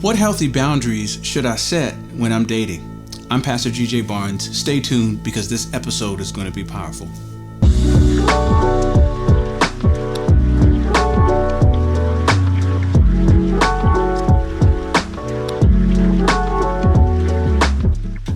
What healthy boundaries should I set when I'm dating? I'm Pastor GJ Barnes. Stay tuned because this episode is going to be powerful.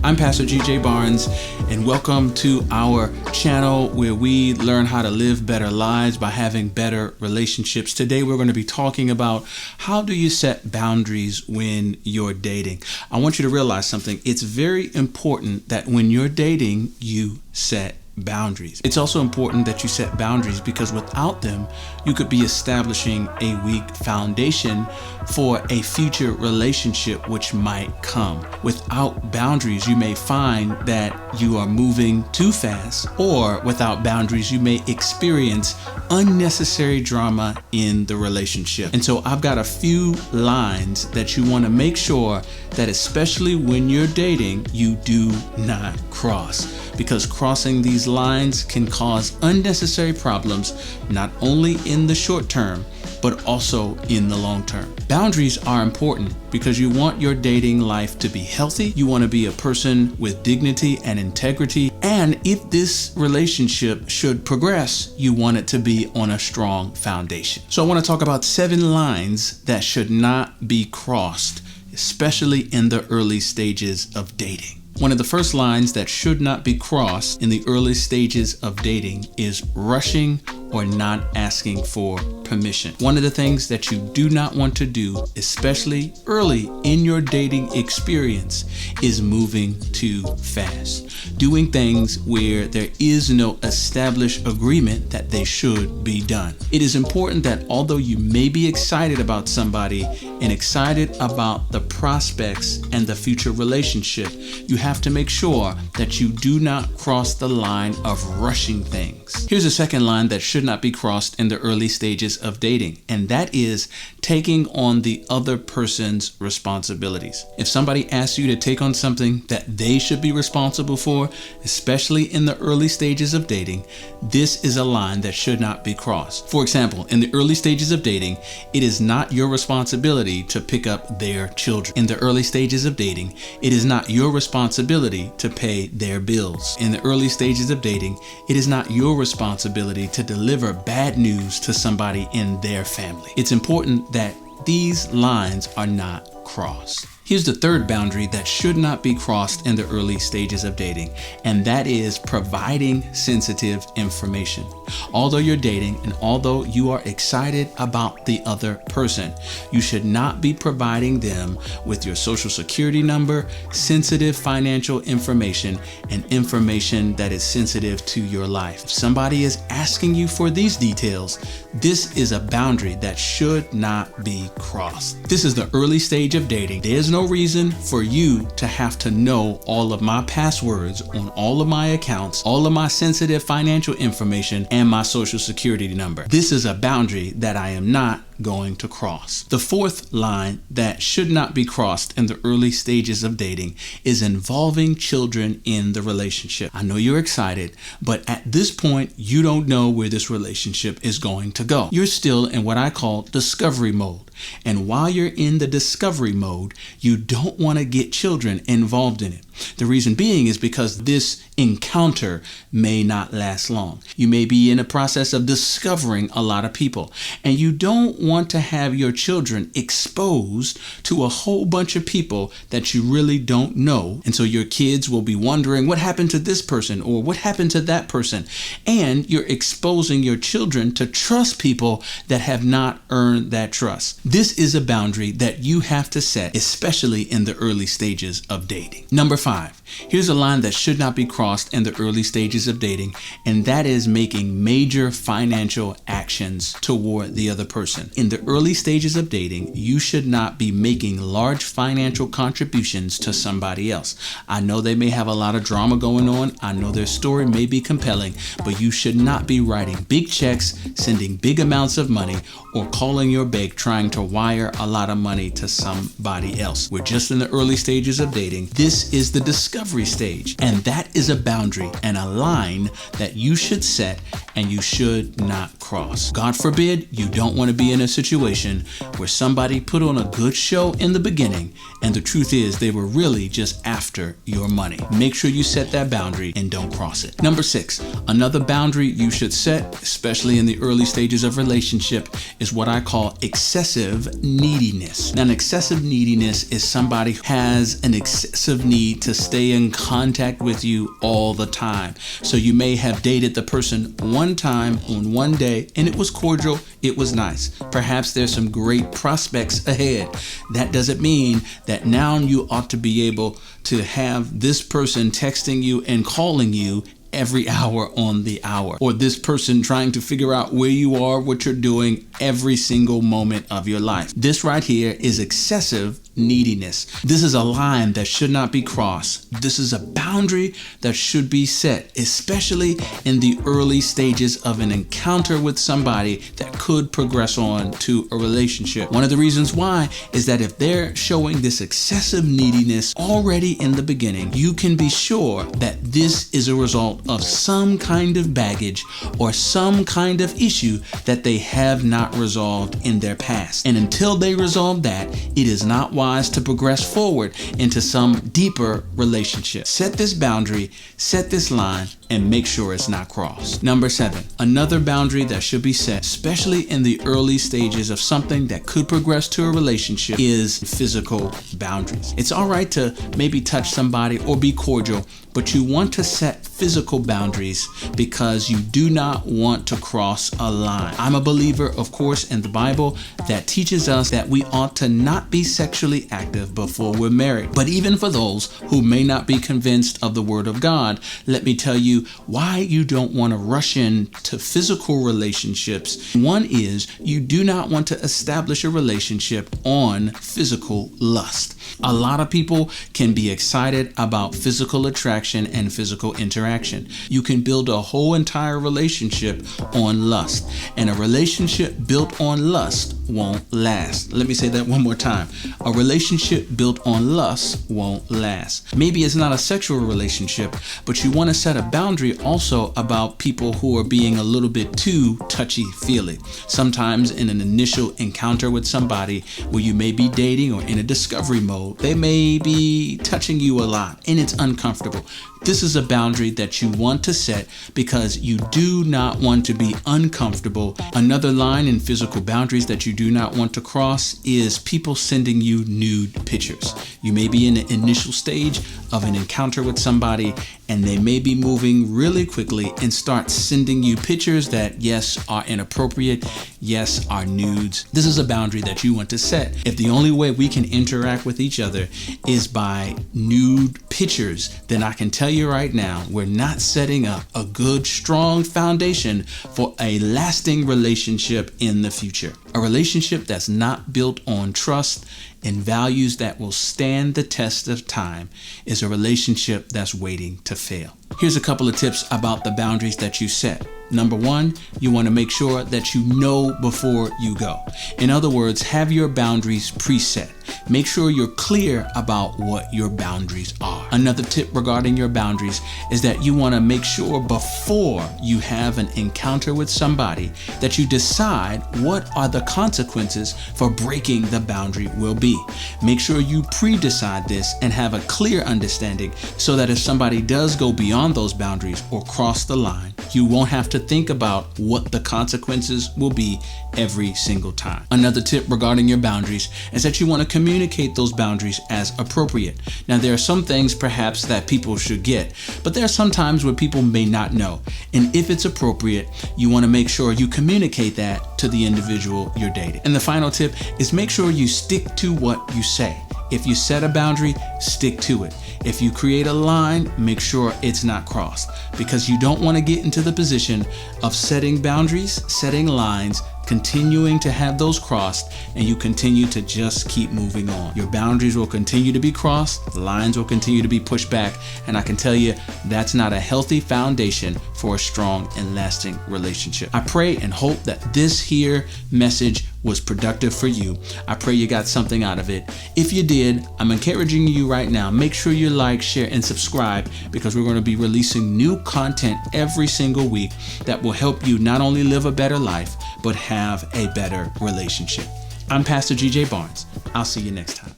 I'm Pastor GJ Barnes, and welcome to our channel where we learn how to live better lives by having better relationships. Today, we're going to be talking about how do you set boundaries when you're dating. I want you to realize something. It's very important that when you're dating, you set boundaries. It's also important that you set boundaries because without them, you could be establishing a weak foundation for a future relationship which might come. Without boundaries, you may find that you are moving too fast, or without boundaries, you may experience unnecessary drama in the relationship. And so I've got a few lines that you want to make sure that, especially when you're dating, you do not cross, because crossing these lines can cause unnecessary problems, not only in the short term, but also in the long term. Boundaries are important because you want your dating life to be healthy. You want to be a person with dignity and integrity. And if this relationship should progress, you want it to be on a strong foundation. So I want to talk about 7 lines that should not be crossed, especially in the early stages of dating. One of the first lines that should not be crossed in the early stages of dating is rushing or not asking for permission. One of the things that you do not want to do, especially early in your dating experience, is moving too fast. Doing things where there is no established agreement that they should be done. It is important that although you may be excited about somebody and excited about the prospects and the future relationship, you have to make sure that you do not cross the line of rushing things. Here's a second line that should not be crossed in the early stages of dating, and that is taking on the other person's responsibilities. If somebody asks you to take on something that they should be responsible for, especially in the early stages of dating, this is a line that should not be crossed. For example, in the early stages of dating, it is not your responsibility to pick up their children. In the early stages of dating, it is not your responsibility to pay their bills. In the early stages of dating, it is not your responsibility to deliver bad news to somebody in their family. It's important that these lines are not crossed. Here's the third boundary that should not be crossed in the early stages of dating, and that is providing sensitive information. Although you're dating and although you are excited about the other person, you should not be providing them with your social security number, sensitive financial information, and information that is sensitive to your life. If somebody is asking you for these details, this is a boundary that should not be crossed. This is the early stage of dating. There's no reason for you to have to know all of my passwords on all of my accounts, all of my sensitive financial information, and my social security number. This is a boundary that I am not going to cross. The fourth line that should not be crossed in the early stages of dating is involving children in the relationship. I know you're excited, but at this point, you don't know where this relationship is going to go. You're still in what I call discovery mode. And while you're in the discovery mode, you don't want to get children involved in it. The reason being is because this encounter may not last long. You may be in a process of discovering a lot of people, and you don't want to have your children exposed to a whole bunch of people that you really don't know. And so your kids will be wondering what happened to this person or what happened to that person. And you're exposing your children to trust people that have not earned that trust. This is a boundary that you have to set, especially in the early stages of dating. Number 5, here's a line that should not be crossed in the early stages of dating, and that is making major financial actions toward the other person. In the early stages of dating, you should not be making large financial contributions to somebody else. I know they may have a lot of drama going on. I know their story may be compelling, but you should not be writing big checks, sending big amounts of money, or calling your bank trying to wire a lot of money to somebody else. We're just in the early stages of dating. This is the discovery stage, and that is a boundary and a line that you should set and you should not cross. God forbid you don't want to be in a situation where somebody put on a good show in the beginning and the truth is they were really just after your money. Make sure you set that boundary and don't cross it. Number 6, another boundary you should set, especially in the early stages of relationship, is what I call excessive neediness. Now, an excessive neediness is somebody who has an excessive need to stay in contact with you all the time. So you may have dated the person one time on one day and it was cordial, it was nice. Perhaps there's some great prospects ahead. That doesn't mean that now you ought to be able to have this person texting you and calling you every hour on the hour, or this person trying to figure out where you are, what you're doing every single moment of your life. This right here is excessive neediness. This is a line that should not be crossed. This is a boundary that should be set, especially in the early stages of an encounter with somebody that could progress on to a relationship. One of the reasons why is that if they're showing this excessive neediness already in the beginning, you can be sure that this is a result of some kind of baggage or some kind of issue that they have not resolved in their past. And until they resolve that, it is not wise to progress forward into some deeper relationship. Set this boundary, set this line, and make sure it's not crossed. Number 7, another boundary that should be set, especially in the early stages of something that could progress to a relationship, is physical boundaries. It's all right to maybe touch somebody or be cordial, but you want to set physical boundaries because you do not want to cross a line. I'm a believer, of course, in the Bible that teaches us that we ought to not be sexually active before we're married. But even for those who may not be convinced of the Word of God, let me tell you why you don't want to rush into physical relationships. One is you do not want to establish a relationship on physical lust. A lot of people can be excited about physical attraction and physical interaction. You can build a whole entire relationship on lust, and a relationship built on lust won't last. Let me say that one more time. A relationship built on lust won't last. Maybe it's not a sexual relationship, but you want to set a boundary also about people who are being a little bit too touchy-feely. Sometimes in an initial encounter with somebody where you may be dating or in a discovery mode, they may be touching you a lot and it's uncomfortable. This is a boundary that you want to set because you do not want to be uncomfortable. Another line in physical boundaries that you do not want to cross is people sending you nude pictures. You may be in the initial stage of an encounter with somebody and they may be moving really quickly and start sending you pictures that, yes, are inappropriate, yes, are nudes. This is a boundary that you want to set. If the only way we can interact with each other is by nude pictures, then I can tell you right now, we're not setting up a good, strong foundation for a lasting relationship in the future. A relationship that's not built on trust and values that will stand the test of time is a relationship that's waiting to fail. Here's a couple of tips about the boundaries that you set. Number 1, you want to make sure that you know before you go. In other words, have your boundaries preset. Make sure you're clear about what your boundaries are. Another tip regarding your boundaries is that you want to make sure before you have an encounter with somebody that you decide what are the consequences for breaking the boundary will be. Make sure you pre-decide this and have a clear understanding so that if somebody does go beyond those boundaries or cross the line, you won't have to think about what the consequences will be every single time. Another tip regarding your boundaries is that you want to communicate those boundaries as appropriate. Now, there are some things perhaps that people should get, but there are some times where people may not know. And if it's appropriate, you want to make sure you communicate that to the individual you're dating. And the final tip is make sure you stick to what you say. If you set a boundary, stick to it. If you create a line, make sure it's not crossed, because you don't want to get into the position of setting boundaries, setting lines continuing to have those crossed, and you continue to just keep moving on. Your boundaries will continue to be crossed, lines will continue to be pushed back, and I can tell you that's not a healthy foundation for a strong and lasting relationship. I pray and hope that this here message was productive for you. I pray you got something out of it. If you did, I'm encouraging you right now, make sure you like, share, and subscribe, because we're going to be releasing new content every single week that will help you not only live a better life, but have a better relationship. I'm Pastor GJ Barnes. I'll see you next time.